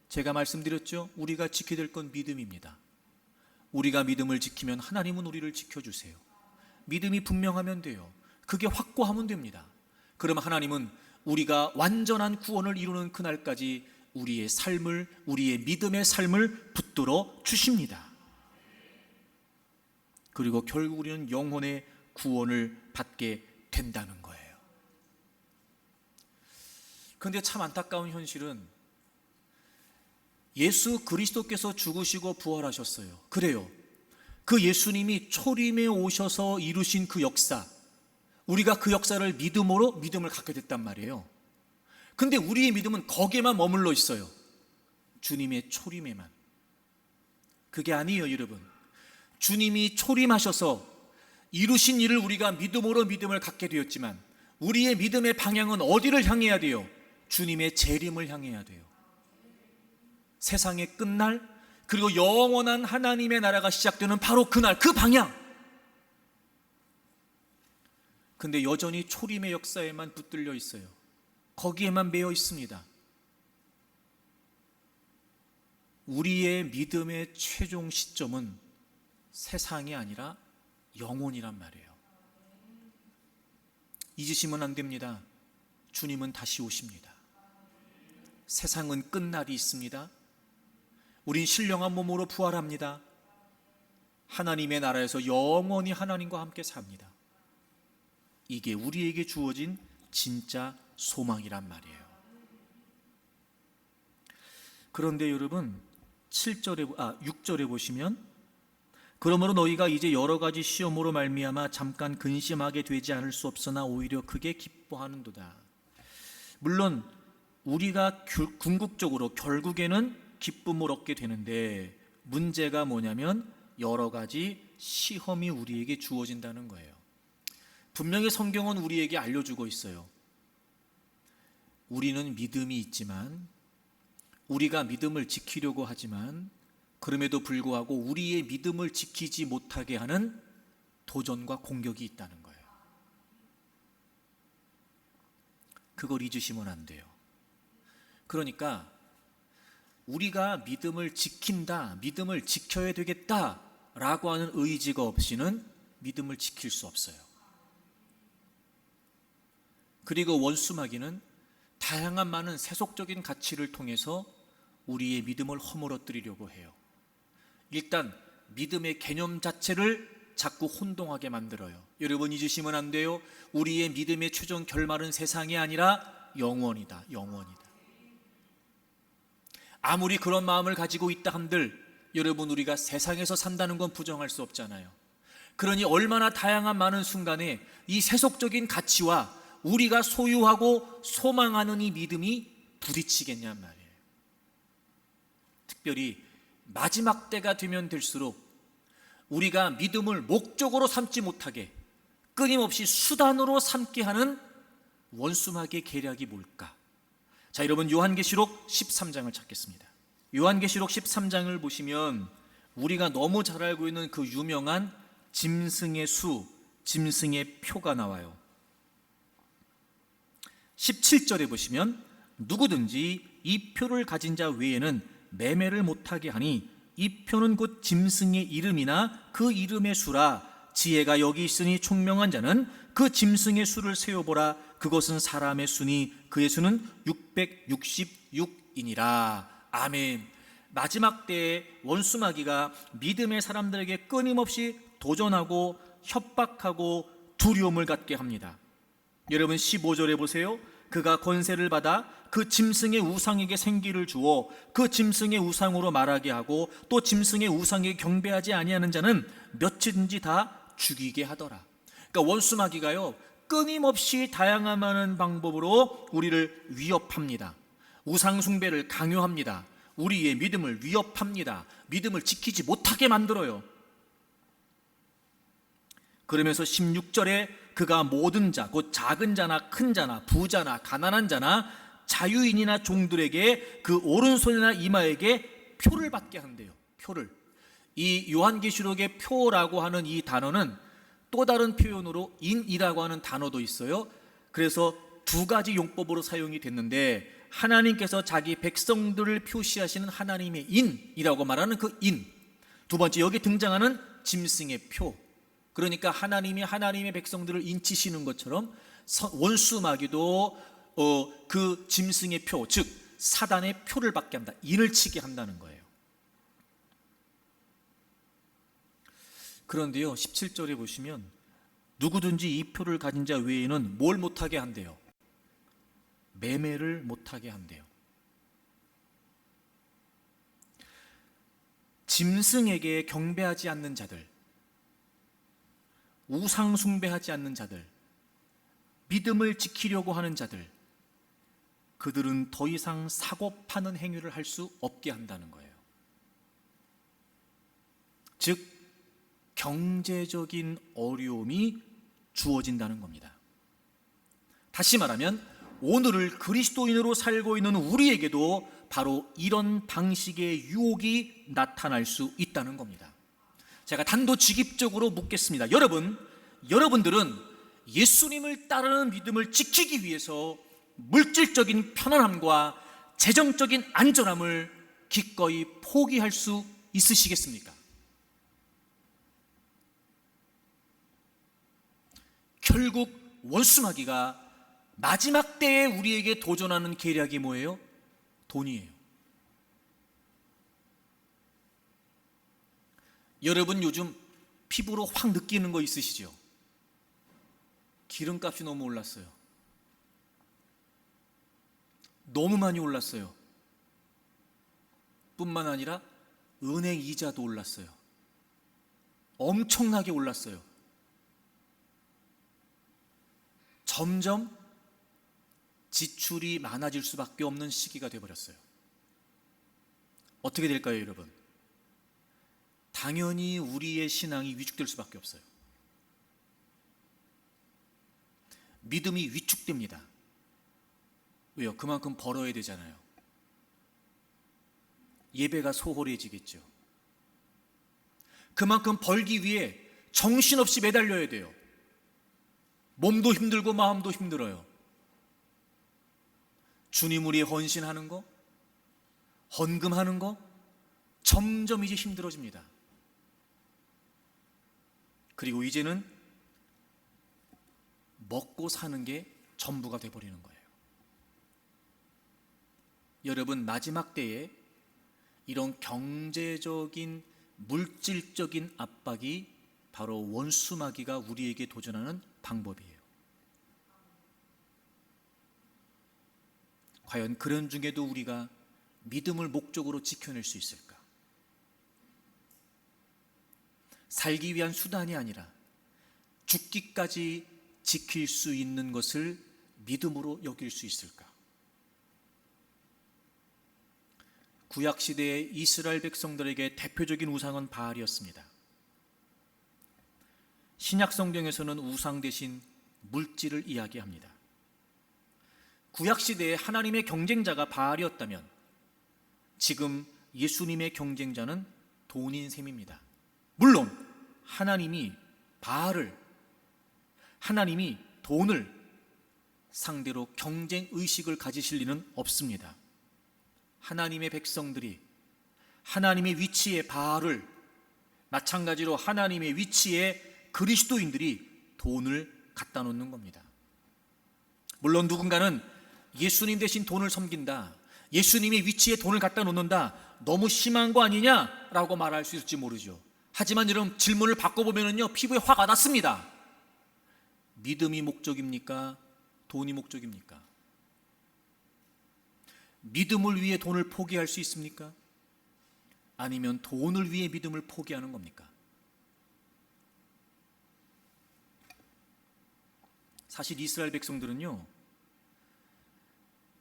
제가 말씀드렸죠. 우리가 지켜야 될 건 믿음입니다. 우리가 믿음을 지키면 하나님은 우리를 지켜주세요. 믿음이 분명하면 돼요. 그게 확고하면 됩니다. 그러면 하나님은 우리가 완전한 구원을 이루는 그날까지 우리의 삶을, 우리의 믿음의 삶을 붙들어 주십니다. 그리고 결국 우리는 영혼의 구원을 받게 된다는 거예요. 그런데 참 안타까운 현실은 예수 그리스도께서 죽으시고 부활하셨어요. 그래요. 그 예수님이 초림에 오셔서 이루신 그 역사, 우리가 그 역사를 믿음을 갖게 됐단 말이에요. 근데 우리의 믿음은 거기에만 머물러 있어요. 주님의 초림에만. 그게 아니에요, 여러분. 주님이 초림하셔서 이루신 일을 우리가 믿음을 갖게 되었지만 우리의 믿음의 방향은 어디를 향해야 돼요? 주님의 재림을 향해야 돼요. 세상의 끝날, 그리고 영원한 하나님의 나라가 시작되는 바로 그날, 그 방향. 근데 여전히 초림의 역사에만 붙들려 있어요. 거기에만 매여 있습니다. 우리의 믿음의 최종 시점은 세상이 아니라 영혼이란 말이에요. 잊으시면 안 됩니다. 주님은 다시 오십니다. 세상은 끝날이 있습니다. 우린 신령한 몸으로 부활합니다. 하나님의 나라에서 영원히 하나님과 함께 삽니다. 이게 우리에게 주어진 진짜 소망이란 말이에요. 그런데 여러분 6절에 보시면 그러므로 너희가 이제 여러 가지 시험으로 말미암아 잠깐 근심하게 되지 않을 수 없으나 오히려 크게 기뻐하는도다. 물론 우리가 궁극적으로 결국에는 기쁨을 얻게 되는데 문제가 뭐냐면 여러 가지 시험이 우리에게 주어진다는 거예요. 분명히 성경은 우리에게 알려주고 있어요. 우리는 믿음이 있지만, 우리가 믿음을 지키려고 하지만 그럼에도 불구하고 우리의 믿음을 지키지 못하게 하는 도전과 공격이 있다는 거예요. 그걸 잊으시면 안 돼요. 그러니까 우리가 믿음을 지킨다, 믿음을 지켜야 되겠다라고 하는 의지가 없이는 믿음을 지킬 수 없어요. 그리고 원수마귀는 다양한 많은 세속적인 가치를 통해서 우리의 믿음을 허물어뜨리려고 해요. 일단 믿음의 개념 자체를 자꾸 혼동하게 만들어요. 여러분 잊으시면 안 돼요. 우리의 믿음의 최종 결말은 세상이 아니라 영원이다. 영원이다. 아무리 그런 마음을 가지고 있다 한들 여러분 우리가 세상에서 산다는 건 부정할 수 없잖아요. 그러니 얼마나 다양한 많은 순간에 이 세속적인 가치와 우리가 소유하고 소망하는 이 믿음이 부딪히겠냔 말이에요. 특별히 마지막 때가 되면 될수록 우리가 믿음을 목적으로 삼지 못하게 끊임없이 수단으로 삼게 하는 원수마귀의 계략이 뭘까? 자, 여러분 요한계시록 13장을 찾겠습니다. 요한계시록 13장을 보시면 우리가 너무 잘 알고 있는 그 유명한 짐승의 수, 짐승의 표가 나와요. 17절에 보시면 누구든지 이 표를 가진 자 외에는 매매를 못하게 하니 이 표는 곧 짐승의 이름이나 그 이름의 수라. 지혜가 여기 있으니 총명한 자는 그 짐승의 수를 세어보라. 그것은 사람의 수니 그의 수는 666이니라. 아멘. 마지막 때에 원수마귀가 믿음의 사람들에게 끊임없이 도전하고 협박하고 두려움을 갖게 합니다. 여러분 15절에 보세요. 그가 권세를 받아 그 짐승의 우상에게 생기를 주어 그 짐승의 우상으로 말하게 하고 또 짐승의 우상에게 경배하지 아니하는 자는 며칠든지 다 죽이게 하더라. 그러니까 원수마귀가요 끊임없이 다양한 많은 방법으로 우리를 위협합니다. 우상 숭배를 강요합니다. 우리의 믿음을 위협합니다. 믿음을 지키지 못하게 만들어요. 그러면서 16절에 그가 모든 자, 곧 작은 자나 큰 자나 부자나 가난한 자나 자유인이나 종들에게 그 오른손이나 이마에게 표를 받게 한대요. 표를. 이 요한계시록의 표라고 하는 이 단어는 또 다른 표현으로 인이라고 하는 단어도 있어요. 그래서 두 가지 용법으로 사용이 됐는데 하나님께서 자기 백성들을 표시하시는 하나님의 인이라고 말하는 그 인. 두 번째 여기 등장하는 짐승의 표. 그러니까 하나님이 하나님의 백성들을 인치시는 것처럼 원수마귀도 그 짐승의 표, 즉 사단의 표를 받게 한다. 인을 치게 한다는 거예요. 그런데요 17절에 보시면 누구든지 이 표를 가진 자 외에는 뭘 못하게 한대요? 매매를 못하게 한대요. 짐승에게 경배하지 않는 자들, 우상 숭배하지 않는 자들, 믿음을 지키려고 하는 자들, 그들은 더 이상 사고 파는 행위를 할 수 없게 한다는 거예요. 즉 경제적인 어려움이 주어진다는 겁니다. 다시 말하면 오늘을 그리스도인으로 살고 있는 우리에게도 바로 이런 방식의 유혹이 나타날 수 있다는 겁니다. 제가 단도직입적으로 묻겠습니다. 여러분들은 예수님을 따르는 믿음을 지키기 위해서 물질적인 편안함과 재정적인 안전함을 기꺼이 포기할 수 있으시겠습니까? 결국 원수마귀가 마지막 때에 우리에게 도전하는 계략이 뭐예요? 돈이에요. 여러분 요즘 피부로 확 느끼는 거 있으시죠? 기름값이 너무 올랐어요. 너무 많이 올랐어요. 뿐만 아니라 은행 이자도 올랐어요. 엄청나게 올랐어요. 점점 지출이 많아질 수밖에 없는 시기가 되어버렸어요. 어떻게 될까요, 여러분? 당연히 우리의 신앙이 위축될 수밖에 없어요. 믿음이 위축됩니다. 왜요? 그만큼 벌어야 되잖아요. 예배가 소홀해지겠죠. 그만큼 벌기 위해 정신없이 매달려야 돼요. 몸도 힘들고 마음도 힘들어요. 주님을 위해 헌신하는 거, 헌금하는 거 점점 이제 힘들어집니다. 그리고 이제는 먹고 사는 게 전부가 돼버리는 거예요. 여러분 마지막 때에 이런 경제적인 물질적인 압박이 바로 원수마귀가 우리에게 도전하는 방법이에요. 과연 그런 중에도 우리가 믿음을 목적으로 지켜낼 수 있을까? 살기 위한 수단이 아니라 죽기까지 지킬 수 있는 것을 믿음으로 여길 수 있을까? 구약시대의 이스라엘 백성들에게 대표적인 우상은 바알이었습니다. 신약성경에서는 우상 대신 물질을 이야기합니다. 구약시대에 하나님의 경쟁자가 바알이었다면 지금 예수님의 경쟁자는 돈인 셈입니다. 물론 하나님이 바알을, 하나님이 돈을 상대로 경쟁의식을 가지실 리는 없습니다. 하나님의 백성들이 하나님의 위치에 바알을, 마찬가지로 하나님의 위치에 그리스도인들이 돈을 갖다 놓는 겁니다. 물론 누군가는 예수님 대신 돈을 섬긴다, 예수님의 위치에 돈을 갖다 놓는다, 너무 심한 거 아니냐라고 말할 수 있을지 모르죠. 하지만 여러분 질문을 바꿔보면요 피부에 화가 났습니다. 믿음이 목적입니까? 돈이 목적입니까? 믿음을 위해 돈을 포기할 수 있습니까? 아니면 돈을 위해 믿음을 포기하는 겁니까? 사실 이스라엘 백성들은요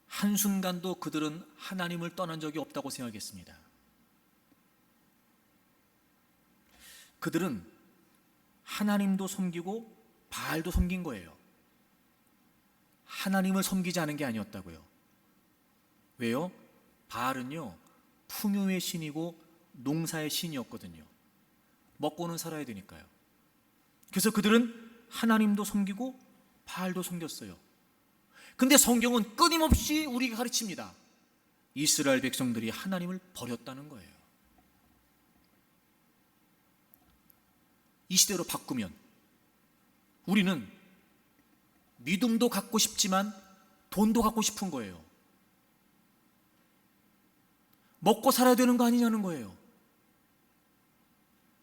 한순간도 그들은 하나님을 떠난 적이 없다고 생각했습니다. 그들은 하나님도 섬기고 바알도 섬긴 거예요. 하나님을 섬기지 않은 게 아니었다고요. 왜요? 바알은요 풍요의 신이고 농사의 신이었거든요. 먹고는 살아야 되니까요. 그래서 그들은 하나님도 섬기고 바알도 섬겼어요. 근데 성경은 끊임없이 우리에게 가르칩니다. 이스라엘 백성들이 하나님을 버렸다는 거예요. 이 시대로 바꾸면 우리는 믿음도 갖고 싶지만 돈도 갖고 싶은 거예요. 먹고 살아야 되는 거 아니냐는 거예요.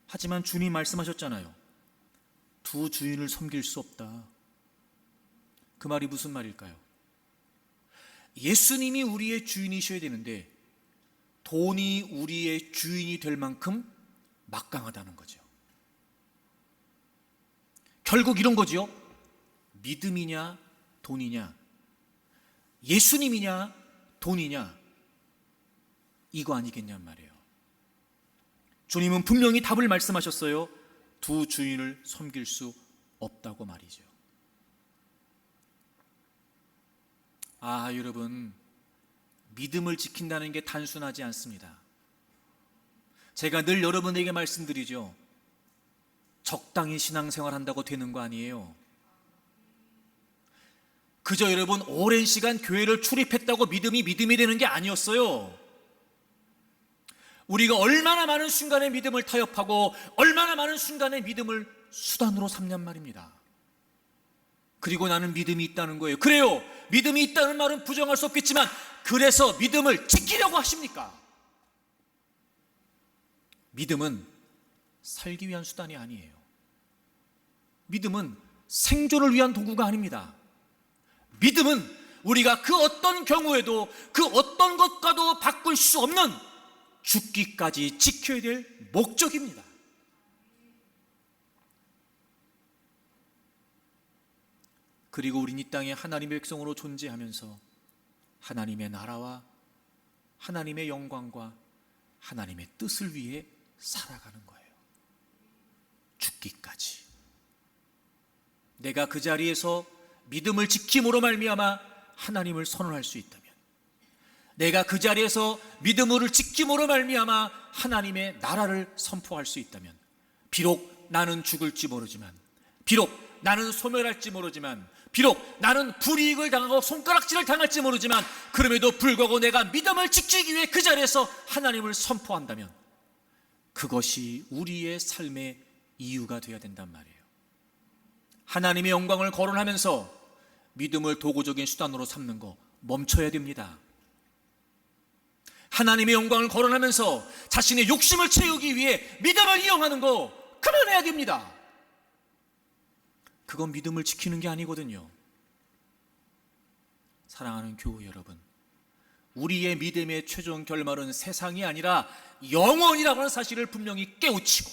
하지만 주님 말씀하셨잖아요. 두 주인을 섬길 수 없다. 그 말이 무슨 말일까요? 예수님이 우리의 주인이셔야 되는데 돈이 우리의 주인이 될 만큼 막강하다는 거죠. 결국 이런 거죠. 믿음이냐 돈이냐, 예수님이냐 돈이냐, 이거 아니겠냔 말이에요. 주님은 분명히 답을 말씀하셨어요. 두 주인을 섬길 수 없다고 말이죠. 여러분, 믿음을 지킨다는 게 단순하지 않습니다. 제가 늘 여러분에게 말씀드리죠. 적당히 신앙생활 한다고 되는 거 아니에요. 그저 여러분 오랜 시간 교회를 출입했다고 믿음이 되는 게 아니었어요. 우리가 얼마나 많은 순간에 믿음을 타협하고 얼마나 많은 순간에 믿음을 수단으로 삼냔 말입니다. 그리고 나는 믿음이 있다는 거예요. 그래요, 믿음이 있다는 말은 부정할 수 없겠지만 그래서 믿음을 지키려고 하십니까? 믿음은 살기 위한 수단이 아니에요. 믿음은 생존을 위한 도구가 아닙니다. 믿음은 우리가 그 어떤 경우에도 그 어떤 것과도 바꿀 수 없는 죽기까지 지켜야 될 목적입니다. 그리고 우린 이 땅에 하나님의 백성으로 존재하면서 하나님의 나라와 하나님의 영광과 하나님의 뜻을 위해 살아가는 거예요. 죽기까지. 내가 그 자리에서 믿음을 지킴으로 말미암아 하나님을 선언할 수 있다면, 내가 그 자리에서 믿음을 지킴으로 말미암아 하나님의 나라를 선포할 수 있다면, 비록 나는 죽을지 모르지만, 비록 나는 소멸할지 모르지만, 비록 나는 불이익을 당하고 손가락질을 당할지 모르지만, 그럼에도 불구하고 내가 믿음을 지키기 위해 그 자리에서 하나님을 선포한다면 그것이 우리의 삶의 이유가 되어야 된단 말이에요. 하나님의 영광을 거론하면서 믿음을 도구적인 수단으로 삼는 거 멈춰야 됩니다. 하나님의 영광을 거론하면서 자신의 욕심을 채우기 위해 믿음을 이용하는 거 그만해야 됩니다. 그건 믿음을 지키는 게 아니거든요. 사랑하는 교우 여러분, 우리의 믿음의 최종 결말은 세상이 아니라 영원이라고 하는 사실을 분명히 깨우치고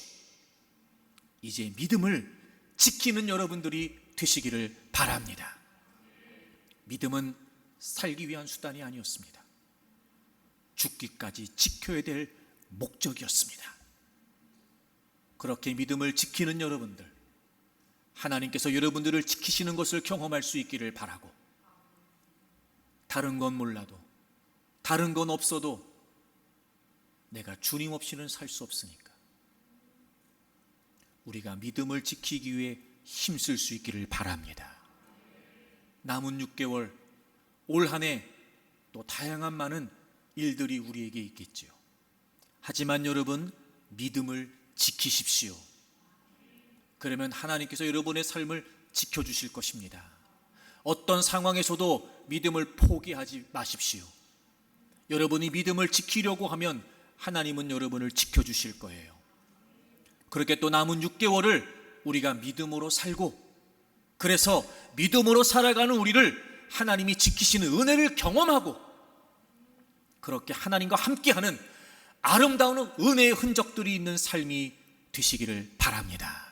이제 믿음을 지키는 여러분들이 되시기를 바랍니다. 믿음은 살기 위한 수단이 아니었습니다. 죽기까지 지켜야 될 목적이었습니다. 그렇게 믿음을 지키는 여러분들, 하나님께서 여러분들을 지키시는 것을 경험할 수 있기를 바라고, 다른 건 몰라도, 다른 건 없어도 내가 주님 없이는 살 수 없으니까 우리가 믿음을 지키기 위해 힘쓸 수 있기를 바랍니다. 남은 6개월, 올 한 해 또 다양한 많은 일들이 우리에게 있겠지요. 하지만 여러분, 믿음을 지키십시오. 그러면 하나님께서 여러분의 삶을 지켜주실 것입니다. 어떤 상황에서도 믿음을 포기하지 마십시오. 여러분이 믿음을 지키려고 하면 하나님은 여러분을 지켜주실 거예요. 그렇게 또 남은 6개월을 우리가 믿음으로 살고, 그래서 믿음으로 살아가는 우리를 하나님이 지키시는 은혜를 경험하고, 그렇게 하나님과 함께하는 아름다운 은혜의 흔적들이 있는 삶이 되시기를 바랍니다.